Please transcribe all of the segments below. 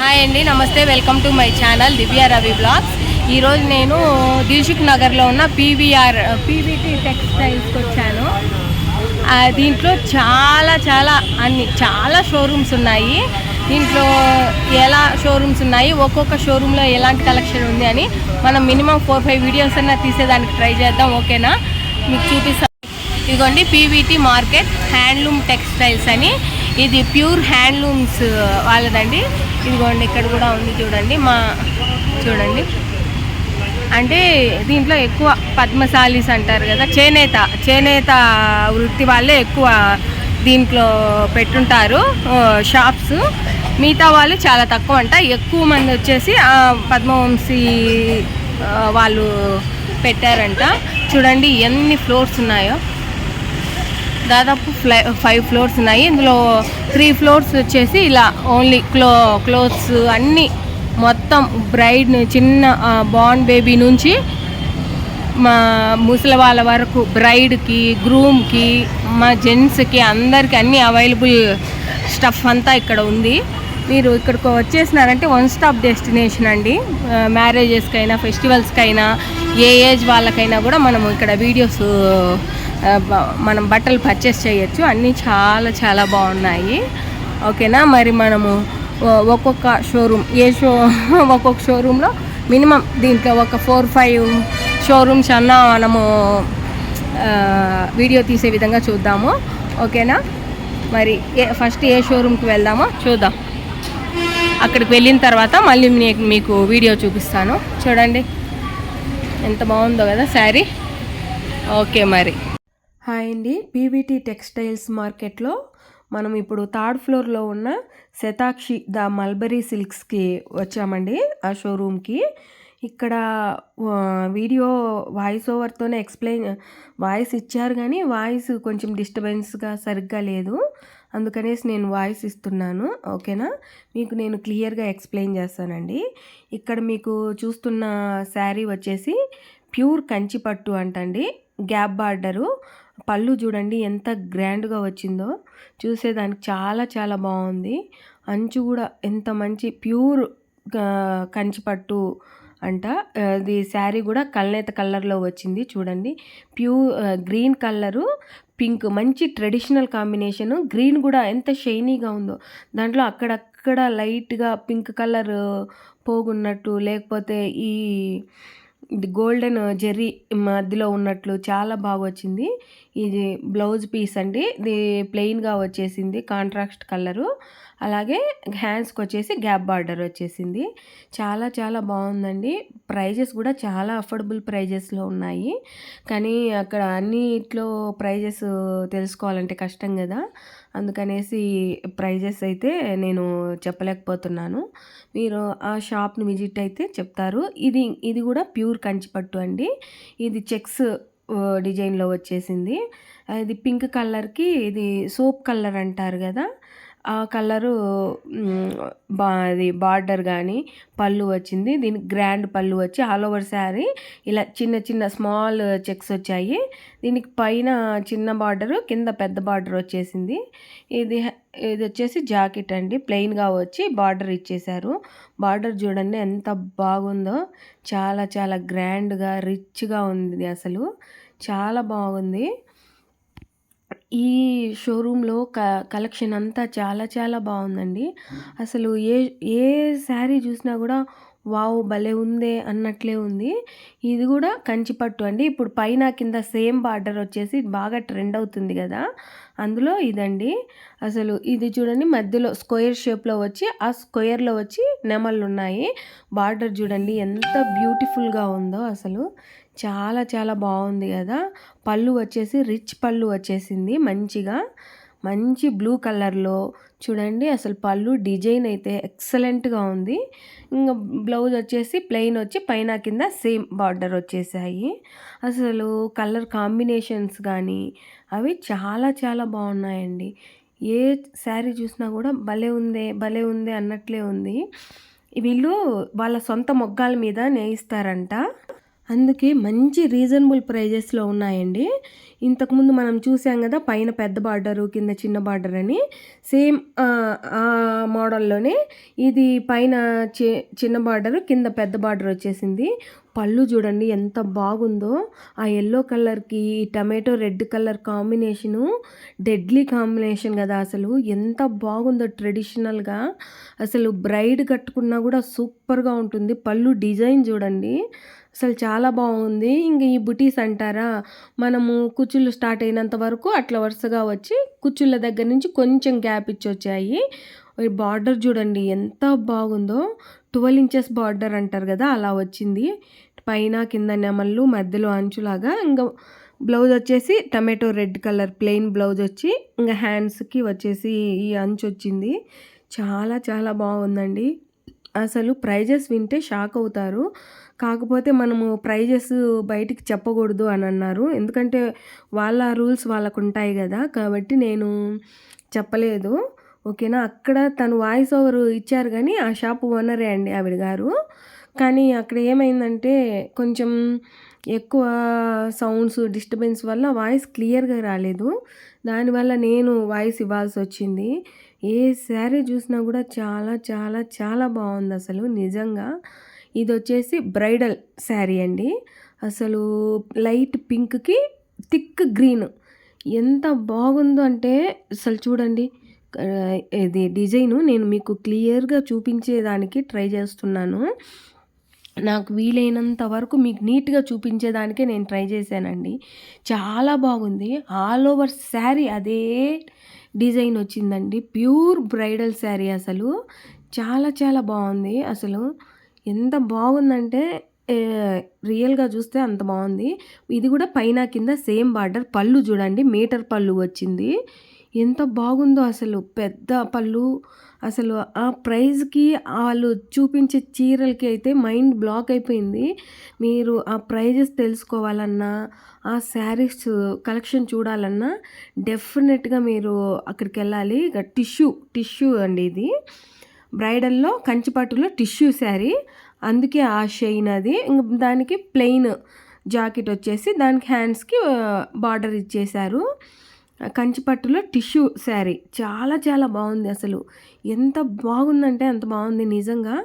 Hi అండి, నమస్తే. Welcome to my channel Divya Ravi blogs. ఈరోజు నేను దిల్సుఖ్ నగర్లో ఉన్న పీవీటీ టెక్స్టైల్స్కి వచ్చాను. దీంట్లో చాలా షోరూమ్స్ ఉన్నాయి. దీంట్లో ఎలా షోరూమ్స్ ఉన్నాయి, ఒక్కొక్క షోరూంలో ఎలాంటి కలెక్షన్ ఉంది అని మనం మినిమం 4-5 వీడియోస్ అన్నా తీసేదానికి ట్రై చేద్దాం. ఓకేనా, మీకు చూపిస్తాను. ఇదిగోండి, పీవీటీ మార్కెట్ హ్యాండ్లూమ్ టెక్స్టైల్స్ అని. ఇది ప్యూర్ హ్యాండ్లూమ్స్ వాళ్ళదండి. ఇదిగోండి, ఇక్కడ కూడా ఉంది చూడండి. చూడండి, అంటే దీంట్లో ఎక్కువ పద్మశాలీస్ అంటారు కదా, చేనేత వృత్తి వాళ్ళే ఎక్కువ దీంట్లో పెట్టుంటారు షాప్స్. మిగతా వాళ్ళు చాలా తక్కువ అంట. ఎక్కువ మంది వచ్చేసి పద్మవంశీ వాళ్ళు పెట్టారంట. చూడండి ఎన్ని ఫ్లోర్స్ ఉన్నాయో, దాదాపు 5 ఫ్లోర్స్ ఉన్నాయి. ఇందులో 3 ఫ్లోర్స్ వచ్చేసి ఇలా ఓన్లీ క్లోత్స్ అన్నీ మొత్తం బ్రైడ్, చిన్న బార్న్ బేబీ నుంచి మా ముసలి వాళ్ళ వరకు, బ్రైడ్కి, గ్రూమ్కి, మా జెంట్స్కి అందరికీ అన్నీ అవైలబుల్ స్టఫ్ అంతా ఇక్కడ ఉంది. మీరు ఇక్కడికి వచ్చేసినారంటే 1 స్టాప్ డెస్టినేషన్ అండి. మ్యారేజెస్కైనా, ఫెస్టివల్స్కైనా, ఏ ఏజ్ వాళ్ళకైనా కూడా మనము ఇక్కడ వీడియోస్ మనం బట్టలు పర్చేస్ చేయొచ్చు. అన్నీ చాలా బాగున్నాయి. ఓకేనా, మరి మనము ఒక్కొక్క షోరూమ్ ఒక్కొక్క షోరూంలో మినిమం దీంట్లో ఒక 4-5 షోరూమ్స్ అన్నా మనము వీడియో తీసే విధంగా చూద్దాము. ఓకేనా, మరి ఫస్ట్ ఏ షోరూమ్కి వెళ్దామో చూద్దాం. అక్కడికి వెళ్ళిన తర్వాత మళ్ళీ మీకు వీడియో చూపిస్తాను. చూడండి ఎంత బాగుందో కదా శారీ. ఓకే, మరి హాయ్ అండి. పీవీటీ టెక్స్టైల్స్ మార్కెట్లో మనం ఇప్పుడు 3rd ఫ్లోర్లో ఉన్న శతాక్షి ద మల్బరీ సిల్క్స్కి వచ్చామండి, ఆ షోరూమ్కి. ఇక్కడ వీడియో వాయిస్ ఓవర్తోనే వాయిస్ ఇచ్చారు, కానీ వాయిస్ కొంచెం డిస్టర్బెన్స్గా సరిగ్గా లేదు. అందుకనేసి నేను వాయిస్ ఇస్తున్నాను. ఓకేనా, మీకు నేను క్లియర్గా ఎక్స్ప్లెయిన్ చేస్తానండి. ఇక్కడ మీకు చూస్తున్న శారీ వచ్చేసి ప్యూర్ కంచిపట్టు అంటండి. గ్యాప్ బార్డరు, పళ్ళు చూడండి ఎంత గ్రాండ్గా వచ్చిందో, చూసేదానికి చాలా బాగుంది. అంచు కూడా ఎంత మంచి ప్యూర్ కంచిపట్టు అంట. ఇది శారీ కూడా కల్నేత కలర్లో వచ్చింది చూడండి. గ్రీన్ కలరు, పింక్, మంచి ట్రెడిషనల్ కాంబినేషను. గ్రీన్ కూడా ఎంత షైనీగా ఉందో, దాంట్లో అక్కడక్కడ లైట్గా పింక్ కలర్ పోగున్నట్టు, లేకపోతే ఇది గోల్డెన్ జెర్రీ మధ్యలో ఉన్నట్లు చాలా బాగా వచ్చింది. ఇది బ్లౌజ్ పీస్ అండి. ఇది ప్లెయిన్గా వచ్చేసింది, కాంట్రాస్ట్ కలరు. అలాగే హ్యాండ్స్కి వచ్చేసి గ్యాప్ బార్డర్ వచ్చేసింది. చాలా బాగుందండి. ప్రైజెస్ కూడా చాలా అఫోర్డబుల్ ప్రైజెస్లో ఉన్నాయి. కానీ అక్కడ అన్నిట్లో ప్రైజెస్ తెలుసుకోవాలంటే కష్టం కదా, అందుకనేసి ప్రైజెస్ అయితే నేను చెప్పలేకపోతున్నాను. మీరు ఆ షాప్ని విజిట్ అయితే చెప్తారు. ఇది కూడా ప్యూర్ కంచిపట్టు అండి. ఇది చెక్స్ డిజైన్లో వచ్చేసింది. ఇది పింక్ కలర్కి, ఇది సోప్ కలర్ అంటారు కదా, ఆ కలరు అది బార్డర్ కానీ పళ్ళు వచ్చింది. దీనికి గ్రాండ్ పళ్ళు వచ్చి ఆల్ ఓవర్ శారీ ఇలా చిన్న స్మాల్ చెక్స్ వచ్చాయి. దీనికి పైన చిన్న బార్డరు, కింద పెద్ద బార్డర్ వచ్చేసింది. ఇది వచ్చేసి జాకెట్ అండి, ప్లెయిన్గా వచ్చి బార్డర్ ఇచ్చేశారు. బార్డర్ చూడండి ఎంత బాగుందో, చాలా గ్రాండ్గా రిచ్గా ఉంది. అసలు చాలా బాగుంది. ఈ షోరూంలో కలెక్షన్ అంతా చాలా బాగుందండి. అసలు ఏ శారీ చూసినా కూడా వావ్ భలే ఉందే అన్నట్లే ఉంది. ఇది కూడా కంచిపట్టు అండి. ఇప్పుడు పైన కింద సేమ్ బార్డర్ వచ్చేసి బాగా ట్రెండ్ అవుతుంది కదా, అందులో ఇదండి. అసలు ఇది చూడండి, మధ్యలో స్క్వేర్ షేప్లో వచ్చి, ఆ స్క్వేర్లో వచ్చి నెమళ్ళు ఉన్నాయి. బార్డర్ చూడండి ఎంత బ్యూటిఫుల్గా ఉందో, అసలు చాలా బాగుంది కదా. పళ్ళు వచ్చేసి రిచ్ పళ్ళు వచ్చేసింది, మంచి బ్లూ కలర్లో చూడండి. అసలు పళ్ళు డిజైన్ అయితే ఎక్సలెంట్గా ఉంది. ఇంకా బ్లౌజ్ వచ్చేసి ప్లెయిన్ వచ్చి పైన కింద సేమ్ బార్డర్ వచ్చేసాయి. అసలు కలర్ కాంబినేషన్స్ కానీ అవి చాలా బాగున్నాయండి. ఏ శారీ చూసినా కూడా భలే ఉందే అన్నట్లే ఉంది. వీళ్ళు వాళ్ళ సొంత మొగ్గాల మీద నేయిస్తారంట. అందుకే మంచి రీజనబుల్ ప్రైజెస్లో ఉన్నాయండి. ఇంతకుముందు మనం చూసాం కదా, పైన పెద్ద బార్డరు కింద చిన్న బార్డర్ అని. సేమ్ ఆ మోడల్లోనే ఇది పైన చిన్న బార్డరు కింద పెద్ద బార్డర్ వచ్చేసింది. పళ్ళు చూడండి ఎంత బాగుందో. ఆ ఎల్లో కలర్కి tomato red colour combination deadly combination కదా. అసలు ఎంత బాగుందో ట్రెడిషనల్గా. అసలు బ్రైడ్ కట్టుకున్నా కూడా సూపర్గా ఉంటుంది. పళ్ళు డిజైన్ చూడండి అసలు చాలా బాగుంది. ఇంక ఈ బుటీస్ అంటారా, మనము కుచ్చుళ్ళు స్టార్ట్ అయినంత వరకు అట్లా వరుసగా వచ్చి కుచ్చుళ్ళ దగ్గర నుంచి కొంచెం గ్యాప్ ఇచ్చి వచ్చాయి. బార్డర్ చూడండి ఎంత బాగుందో. 12 ఇంచెస్ బార్డర్ అంటారు కదా, అలా వచ్చింది. పైన కింద నెమళ్ళు మధ్యలో అంచులాగా. ఇంకా బ్లౌజ్ వచ్చేసి tomato red colour plain blouse వచ్చి ఇంకా హ్యాండ్స్కి వచ్చేసి ఈ అంచు వచ్చింది. చాలా చాలా బాగుందండి. అసలు ప్రైజెస్ వింటే షాక్ అవుతారు. కాకపోతే మనము ప్రైజెస్ బయటికి చెప్పకూడదు అని అన్నారు. ఎందుకంటే వాళ్ళ రూల్స్ వాళ్ళకు ఉంటాయి కదా, కాబట్టి నేను చెప్పలేదు. ఓకేనా. అక్కడ తను వాయిస్ ఓవర్ ఇచ్చారు కానీ ఆ షాప్ ఓనరే అండి ఆవిడ గారు. కానీ అక్కడ ఏమైందంటే కొంచెం ఎక్కువ సౌండ్స్ డిస్టర్బెన్స్ వల్ల వాయిస్ క్లియర్గా రాలేదు. దానివల్ల నేను వాయిస్ ఇవ్వాల్సి వచ్చింది. ఏ శారీ చూసినా కూడా చాలా చాలా చాలా బాగుంది అసలు నిజంగా. ఇది వచ్చేసి బ్రైడల్ శారీ అండి. అసలు లైట్ పింక్కి థిక్ గ్రీన్ ఎంత బాగుందో అంటే అసలు చూడండి. ఇది డిజైను నేను మీకు క్లియర్గా చూపించేదానికి ట్రై చేస్తున్నాను. నాకు వీలైనంత వరకు మీకు నీట్గా చూపించేదానికే నేను ట్రై చేశానండి. చాలా బాగుంది. ఆల్ ఓవర్ శారీ అదే డిజైన్ వచ్చిందండి. Pure bridal sari. అసలు చాలా చాలా బాగుంది. అసలు ఎంత బాగుందంటే రియల్గా చూస్తే అంత బాగుంది. ఇది కూడా పైన కింద సేమ్ బార్డర్. పళ్ళు చూడండి మీటర్ పళ్ళు వచ్చింది. ఎంత బాగుందో అసలు. పెద్ద పళ్ళు. అసలు ఆ ప్రైజ్కి వాళ్ళు చూపించే చీరలకి అయితే మైండ్ బ్లాక్ అయిపోయింది. మీరు ఆ ప్రైజెస్ తెలుసుకోవాలన్నా, ఆ శారీస్ కలెక్షన్ చూడాలన్నా డెఫినెట్గా మీరు అక్కడికి వెళ్ళాలి. టిష్యూ అండి ఇది. బ్రైడల్లో కంచిపట్టులో టిష్యూ శారీ. అందుకే ఆ షైన్ అది. దానికి ప్లెయిన్ జాకెట్ వచ్చేసి దానికి హ్యాండ్స్కి బార్డర్ ఇచ్చేశారు. కంచిపట్టులో టిష్యూ శారీ చాలా చాలా బాగుంది. అసలు ఎంత బాగుందంటే అంత బాగుంది నిజంగా.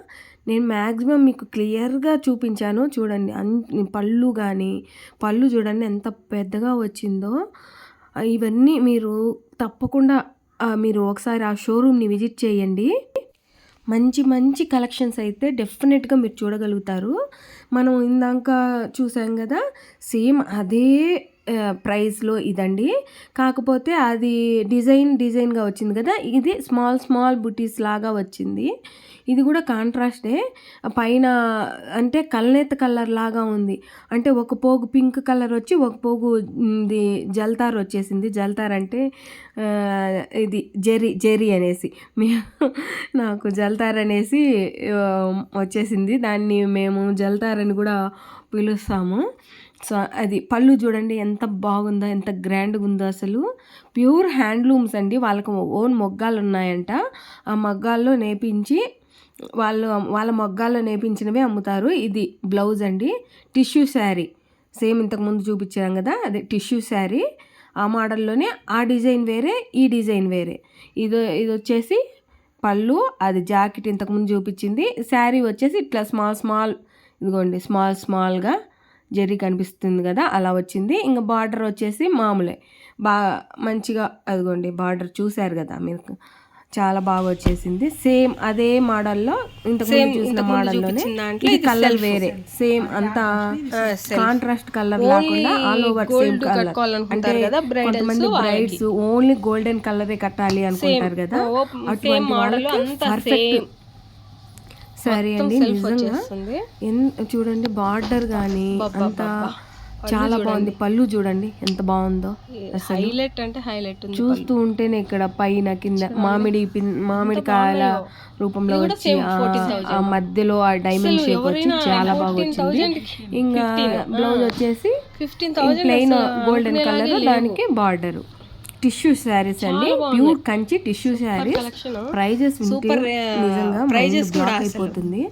నేను మ్యాక్సిమం మీకు క్లియర్గా చూపించాను చూడండి. పళ్ళు చూడండి ఎంత పెద్దగా వచ్చిందో. ఇవన్నీ మీరు తప్పకుండా మీరు ఒకసారి ఆ షోరూమ్ని విజిట్ చేయండి. మంచి మంచి కలెక్షన్స్ అయితే డెఫినెట్గా మీరు చూడగలుగుతారు. మనం ఇందాక చూసాం కదా, సేమ్ అదే ప్రైస్లో ఇదండి. కాకపోతే అది డిజైన్గా వచ్చింది కదా, ఇది స్మాల్ బుటీస్ లాగా వచ్చింది. ఇది కూడా కాంట్రాస్టే. పైన అంటే కల్నేత కలర్ లాగా ఉంది. అంటే ఒక పోగు పింక్ కలర్ వచ్చి ఒక పోగు ఇది జల్తార్ వచ్చేసింది. జల్తార్ అంటే ఇది జెరీ అనేసి నాకు జల్తార్ అనేసి వచ్చేసింది. దాన్ని మేము జల్తార్ అని కూడా పిలుస్తాము. సో అది పళ్ళు చూడండి ఎంత బాగుందో, ఎంత గ్రాండ్గా ఉందో. అసలు ప్యూర్ హ్యాండ్లూమ్స్ అండి. వాళ్ళకు ఓన్ మొగ్గాలు ఉన్నాయంట. ఆ మొగ్గాల్లో నేపించి వాళ్ళ మొగ్గాల్లో నేపించినవే అమ్ముతారు. ఇది బ్లౌజ్ అండి. టిష్యూ శారీ సేమ్ ఇంతకుముందు చూపించాం కదా, అదే టిష్యూ శారీ. ఆ మోడల్లోనే ఆ డిజైన్ వేరే, ఈ డిజైన్ వేరే. ఇది వచ్చేసి పళ్ళు, అది జాకెట్ ఇంతకుముందు చూపించింది. శారీ వచ్చేసి ఇట్లా స్మాల్ ఇదిగోండి స్మాల్గా జరీ కనిపిస్తుంది కదా, అలా వచ్చింది. ఇంకా బార్డర్ వచ్చేసి మామూలే మంచిగా అదిగోండి బార్డర్ చూశారు కదా మీరు, చాలా బాగా వచ్చేసింది. సేమ్ అదే మోడల్లో ఇంతకుముందు చూసిన మోడల్లోనే ఇది కలర్ వేరే. సేమ్ అంతా కాంట్రాస్ట్ కలర్ లేకుండా ఆల్ ఓవర్ సేమ్ కలర్. అంటే కొంతమంది బ్రైడ్స్ ఓన్లీ గోల్డెన్ కలరే కట్టాలి అనుకుంటారు కదా, అటువంటి వాళ్ళకి పర్ఫెక్ట్ సరే అండి. నిజంగా చూడండి బార్డర్ కానీ అంతా చాలా బాగుంది. పళ్ళు చూడండి ఎంత బాగుందో. హైలైట్ అంటే హైలైట్ చూస్తూ ఉంటేనే ఇక్కడ పైన కింద మామిడికాయల రూపంలో వచ్చి ఆ మధ్యలో ఆ డైమండ్ షేప్ వచ్చి చాలా బాగా వచ్చింది. ఇంకా బ్లౌజ్ వచ్చేసి ప్లెయిన్ గోల్డెన్ కలర్, దానికి బార్డర్. టిష్యూ శారీస్ అండి, pure Kanchi tissue sarees. Prices నిజంగా బ్లాక్ అయిపోతుంది.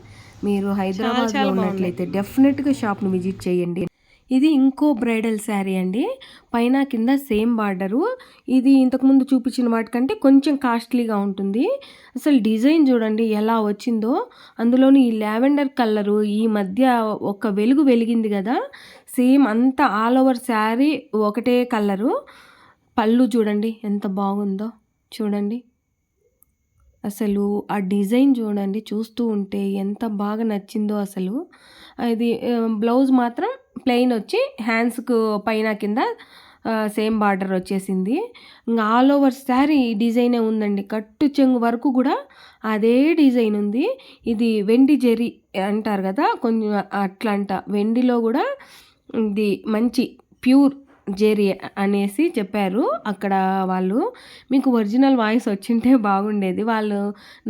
మీరు హైదరాబాద్లో ఉన్నట్లయితే డెఫినెట్గా షాప్ని విజిట్ చేయండి. ఇది ఇంకో బ్రైడల్ శారీ అండి. పైన కింద సేమ్ బార్డరు. ఇది ఇంతకుముందు చూపించిన వాటికంటే కొంచెం కాస్ట్లీగా ఉంటుంది. అసలు డిజైన్ చూడండి ఎలా వచ్చిందో. అందులోని ఈ లావెండర్ కలరు ఈ మధ్య ఒక వెలుగు వెలిగింది కదా, సేమ్ అంతా ఆల్ ఓవర్ శారీ ఒకటే కలరు. పళ్ళు చూడండి ఎంత బాగుందో చూడండి. అసలు ఆ డిజైన్ చూడండి, చూస్తూ ఉంటే ఎంత బాగా నచ్చిందో అసలు. ఇది బ్లౌజ్ మాత్రం ప్లెయిన్ వచ్చి హ్యాండ్స్కు పైన కింద సేమ్ బార్డర్ వచ్చేసింది. ఇంకా ఆల్ ఓవర్ శారీ డిజైనే ఉందండి. కట్టు చెంగు వరకు కూడా అదే డిజైన్ ఉంది. ఇది వెండి జెరీ అంటారు కదా, కొంచెం అట్లంట. వెండిలో కూడా ఇది మంచి ప్యూర్ జెరీ అనేసి చెప్పారు అక్కడ వాళ్ళు. మీకు ఒరిజినల్ వాయిస్ వచ్చింటే బాగుండేది. వాళ్ళు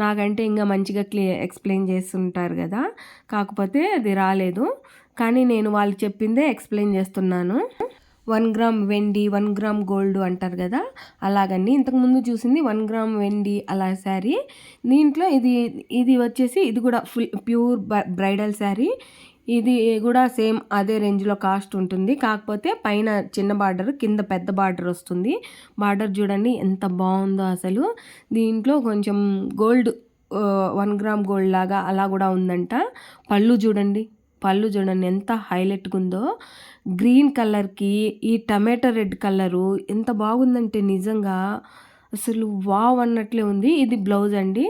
నాకంటే ఇంకా మంచిగా ఎక్స్ప్లెయిన్ చేస్తుంటారు కదా, కాకపోతే అది రాలేదు. కానీ నేను వాళ్ళు చెప్పిందే ఎక్స్ప్లెయిన్ చేస్తున్నాను. 1 గ్రామ్ వెండి 1 గ్రామ్ గోల్డ్ అంటారు కదా, అలాగండి. ఇంతకుముందు చూసింది 1 గ్రామ్ వెండి అలా శారీ. దీంట్లో ఇది వచ్చేసి ఇది కూడా ఫుల్ ప్యూర్ బ్రైడల్ శారీ. ఇది కూడా సేమ్ అదే రేంజ్లో కాస్ట్ ఉంటుంది. కాకపోతే పైన చిన్న బార్డర్ కింద పెద్ద బార్డర్ వస్తుంది. బార్డర్ చూడండి ఎంత బాగుందో అసలు. దీంట్లో కొంచెం గోల్డ్ 1 గ్రామ్ గోల్డ్ లాగా అలా కూడా ఉందంట. పళ్ళు చూడండి ఎంత హైలైట్గా ఉందో. గ్రీన్ కలర్కి ఈ టమాటో రెడ్ కలరు ఎంత బాగుందంటే నిజంగా అసలు వావ్ అన్నట్లే ఉంది. ఇది బ్లౌజ్ అండి.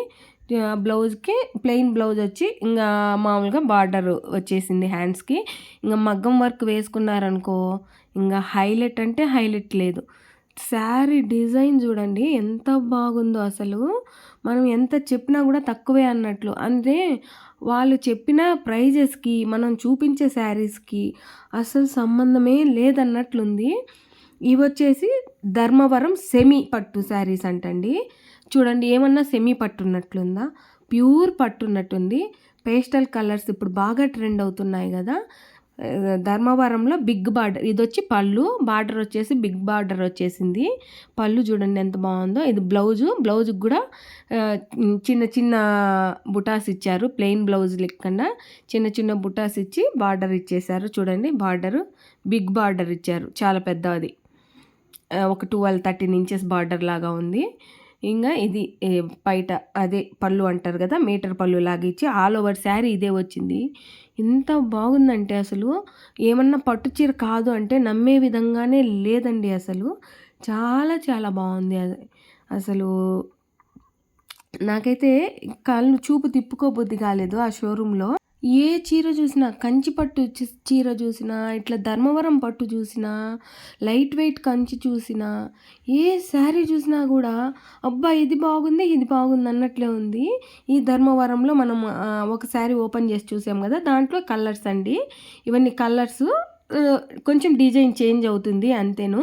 బ్లౌజ్కి ప్లెయిన్ బ్లౌజ్ వచ్చి ఇంకా మామూలుగా బార్డర్ వచ్చేసింది హ్యాండ్స్కి. ఇంకా మగ్గం వర్క్ వేసుకున్నారనుకో ఇంకా హైలైట్ అంటే హైలైట్ లేదు. శారీ డిజైన్ చూడండి ఎంత బాగుందో అసలు. మనం ఎంత చెప్పినా కూడా తక్కువే అన్నట్లు. అంటే వాళ్ళు చెప్పిన ప్రైజెస్కి మనం చూపించే శారీస్కి అసలు సంబంధమే లేదన్నట్లుంది. ఇవి వచ్చేసి ధర్మవరం సెమీ పట్టు శారీస్ అంటండి. చూడండి ఏమన్నా సెమీ పట్టున్నట్లుందా, ప్యూర్ పట్టున్నట్టుంది. పేస్టల్ కలర్స్ ఇప్పుడు బాగా ట్రెండ్ అవుతున్నాయి కదా. ధర్మవరంలో బిగ్ బార్డర్, ఇది వచ్చి పళ్ళు, బార్డర్ వచ్చేసి బిగ్ బార్డర్ వచ్చేసింది. పళ్ళు చూడండి ఎంత బాగుందో. ఇది బ్లౌజ్కి కూడా చిన్న చిన్న బుటాస్ ఇచ్చారు. ప్లెయిన్ బ్లౌజ్ లెక్కకుండా చిన్న చిన్న బుటాస్ ఇచ్చి బార్డర్ ఇచ్చేసారు. చూడండి బార్డరు బిగ్ బార్డర్ ఇచ్చారు, చాలా పెద్దది. ఒక 12-13 ఇంచెస్ బార్డర్ లాగా ఉంది. ఇంకా ఇది బయట అదే పళ్ళు అంటారు కదా, మీటర్ పళ్ళు లాగా ఇచ్చి ఆల్ ఓవర్ శారీ ఇదే వచ్చింది. ఎంత బాగుందంటే అసలు ఏమన్నా పట్టు చీర కాదు అంటే నమ్మే విధంగానే లేదండి. అసలు చాలా చాలా బాగుంది. అసలు నాకైతే కళ్ళు చూపు తిప్పుకోబుద్ధి కాలేదు ఆ షోరూంలో. ఏ చీర చూసినా, కంచి పట్టు చీర చూసినా, ఇట్లా ధర్మవరం పట్టు చూసినా, లైట్ వెయిట్ కంచి చూసినా, ఏ శారీ చూసినా కూడా అబ్బా ఇది బాగుంది అన్నట్లే ఉంది. ఈ ధర్మవరంలో మనం ఒక శారీ ఓపెన్ చేసి చూసాం కదా, దాంట్లో కలర్స్ అండి. ఇవన్నీ కలర్స్ కొంచెం డిజైన్ చేంజ్ అవుతుంది అంతేను.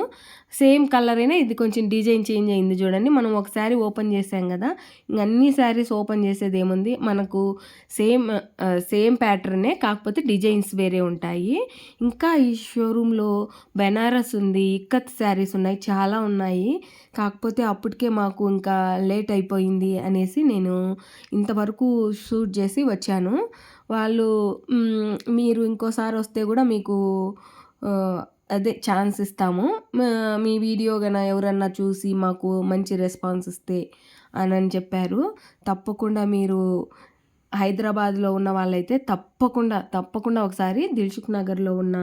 సేమ్ కలర్ అయినా ఇది కొంచెం డిజైన్ చేంజ్ అయింది చూడండి. మనం ఒక శారీ ఓపెన్ చేసాం కదా, ఇంక అన్ని శారీస్ ఓపెన్ చేసేది ఏముంది, మనకు సేమ్ ప్యాటర్నే, కాకపోతే డిజైన్స్ వేరే ఉంటాయి. ఇంకా ఈ షోరూంలో బెనారస్ ఉంది, ఇక్కత్ శారీస్ ఉన్నాయి, చాలా ఉన్నాయి. కాకపోతే అప్పటికే మాకు ఇంకా లేట్ అయిపోయింది అనేసి నేను ఇంతవరకు షూట్ చేసి వచ్చాను. వాళ్ళు మీరు ఇంకోసారి వస్తే కూడా మీకు అదే ఛాన్స్ ఇస్తాము, మీ వీడియో కన్నా ఎవరన్నా చూసి మాకు మంచి రెస్పాన్స్ ఇస్తే అని చెప్పారు. తప్పకుండా మీరు హైదరాబాద్లో ఉన్న వాళ్ళైతే తప్పకుండా ఒకసారి దిల్సుఖ్ నగర్లో ఉన్న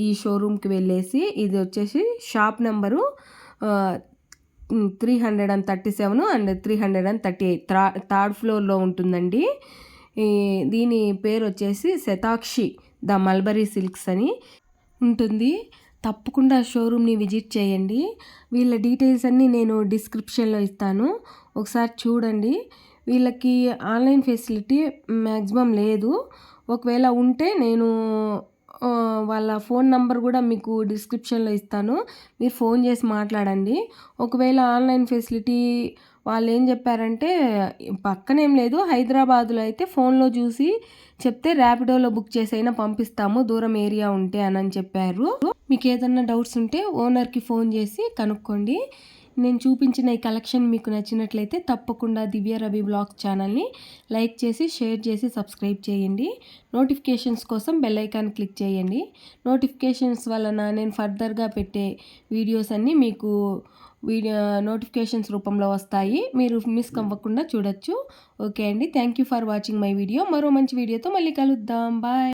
ఈ షోరూమ్కి వెళ్ళేసి, ఇది వచ్చేసి షాప్ నెంబరు 337 అండ్ 338 థర్డ్ ఫ్లోర్లో ఉంటుందండి. దీని పేరు వచ్చేసి శతాక్షి ద మల్బరీ సిల్క్స్ అని ఉంటుంది. తప్పకుండా షోరూమ్ని విజిట్ చేయండి. వీళ్ళ డీటెయిల్స్ అన్నీ నేను డిస్క్రిప్షన్లో ఇస్తాను, ఒకసారి చూడండి. వీళ్ళకి ఆన్లైన్ ఫెసిలిటీ మ్యాక్సిమం లేదు. ఒకవేళ ఉంటే నేను వాళ్ళ ఫోన్ నంబర్ కూడా మీకు డిస్క్రిప్షన్లో ఇస్తాను, మీరు ఫోన్ చేసి మాట్లాడండి. ఒకవేళ ఆన్లైన్ ఫెసిలిటీ వాళ్ళు ఏం చెప్పారంటే, పక్కనేం లేదు, హైదరాబాద్లో అయితే ఫోన్లో చూసి చెప్తే ర్యాపిడోలో బుక్ చేసైనా పంపిస్తాము దూరం ఏరియా ఉంటే అని చెప్పారు. మీకు ఏదన్నా డౌట్స్ ఉంటే ఓనర్కి ఫోన్ చేసి కనుక్కోండి. నేను చూపించిన ఈ కలెక్షన్ మీకు నచ్చినట్లయితే తప్పకుండా దివ్య రవి బ్లాగ్స్ ఛానల్ని లైక్ చేసి షేర్ చేసి సబ్స్క్రైబ్ చేయండి. నోటిఫికేషన్స్ కోసం బెల్ ఐకాన్ క్లిక్ చేయండి. నోటిఫికేషన్స్ వలన నేను ఫర్దర్గా పెట్టే వీడియోస్ అన్నీ మీకు నోటిఫికేషన్స్ రూపంలో వస్తాయి. మీరు మిస్ అవ్వకుండా చూడొచ్చు. ఓకే అండి, thank you for watching my video. మరో మంచి వీడియోతో మళ్ళీ కలుద్దాం. బాయ్.